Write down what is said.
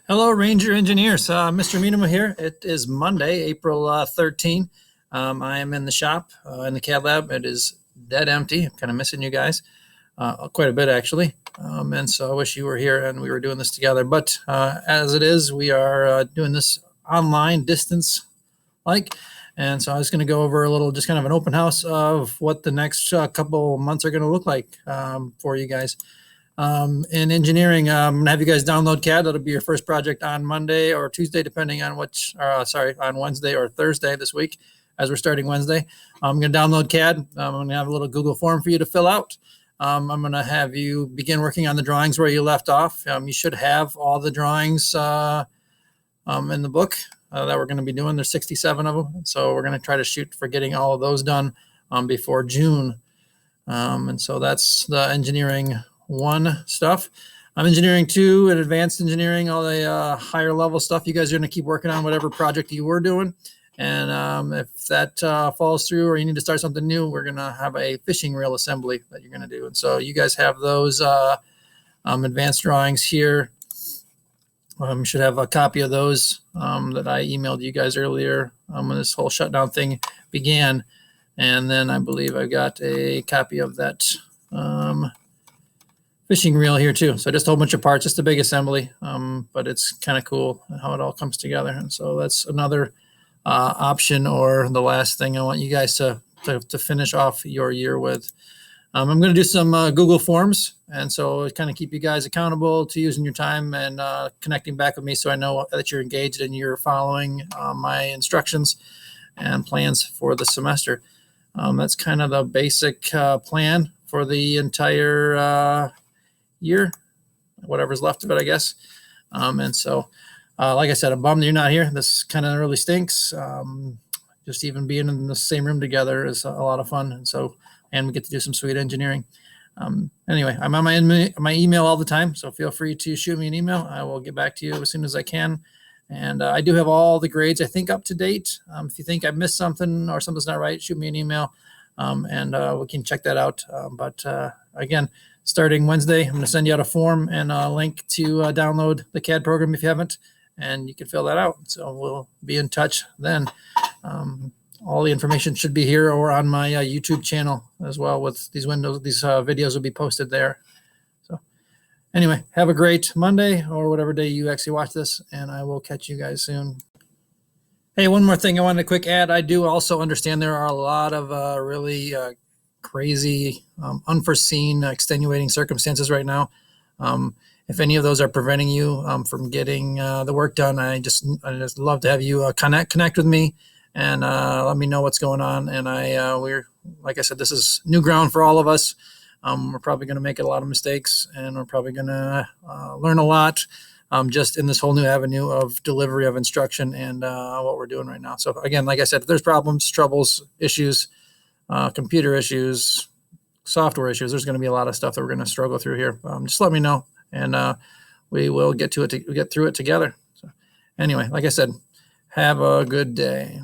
Hello, Ranger Engineers. Mr. Minima here. It is Monday, April 13. I am in the shop in the CAD lab. It is dead empty. I'm kind of missing you guys quite a bit, actually. And so I wish you were here and we were doing this together. But as it is, we are doing this online distance like. And so I was going to go over a little, just kind of an open house of what the next couple months are going to look like for you guys. In engineering, I'm gonna have you guys download CAD. That'll be your first project on Monday or Tuesday, depending on on Wednesday or Thursday this week, as we're starting Wednesday. I'm gonna download CAD. I'm gonna have a little Google form for you to fill out. I'm gonna have you begin working on the drawings where you left off. You should have all the drawings in the book that we're gonna be doing. There's 67 of them, so we're gonna try to shoot for getting all of those done before June. And so that's the engineering one stuff. I'm engineering two and advanced engineering, all the higher level stuff. You guys are going to keep working on whatever project you were doing. And if that falls through or you need to start something new, we're going to have a fishing reel assembly that you're going to do. And so you guys have those advanced drawings here. You should have a copy of those that I emailed you guys earlier when this whole shutdown thing began. And then I believe I got a copy of that fishing reel here too. So just a whole bunch of parts, just a big assembly, but it's kind of cool how it all comes together. And so that's another option, or the last thing I want you guys to finish off your year with. I'm going to do some Google Forms, and so kind of keep you guys accountable to using your time and connecting back with me, so I know that you're engaged and you're following my instructions and plans for the semester. That's kind of the basic plan for the entire year, whatever's left of it, I guess. And so, like I said, I'm bummed you're not here. This kind of really stinks. Just even being in the same room together is a lot of fun. And so, and we get to do some sweet engineering. Anyway, I'm on my email all the time, so feel free to shoot me an email. I will get back to you as soon as I can. And I do have all the grades, I think, up to date. If you think I missed something or something's not right, shoot me an email, and we can check that out. But again, starting Wednesday, I'm going to send you out a form and a link to download the CAD program if you haven't, and you can fill that out. So we'll be in touch then. All the information should be here or on my YouTube channel as well. With these videos will be posted there. So anyway, have a great Monday or whatever day you actually watch this, and I will catch you guys soon. Hey, one more thing I wanted to quick add. I do also understand there are a lot of really crazy, unforeseen, extenuating circumstances right now. If any of those are preventing you from getting the work done, I just love to have you connect with me and let me know what's going on. And we're, like I said, this is new ground for all of us. We're probably going to make a lot of mistakes, and we're probably going to learn a lot just in this whole new avenue of delivery of instruction and what we're doing right now. So again, like I said, if there's problems, troubles, issues, computer issues, software issues, there's going to be a lot of stuff that we're going to struggle through here. Just let me know, and we will get through it together. So anyway, like I said, have a good day.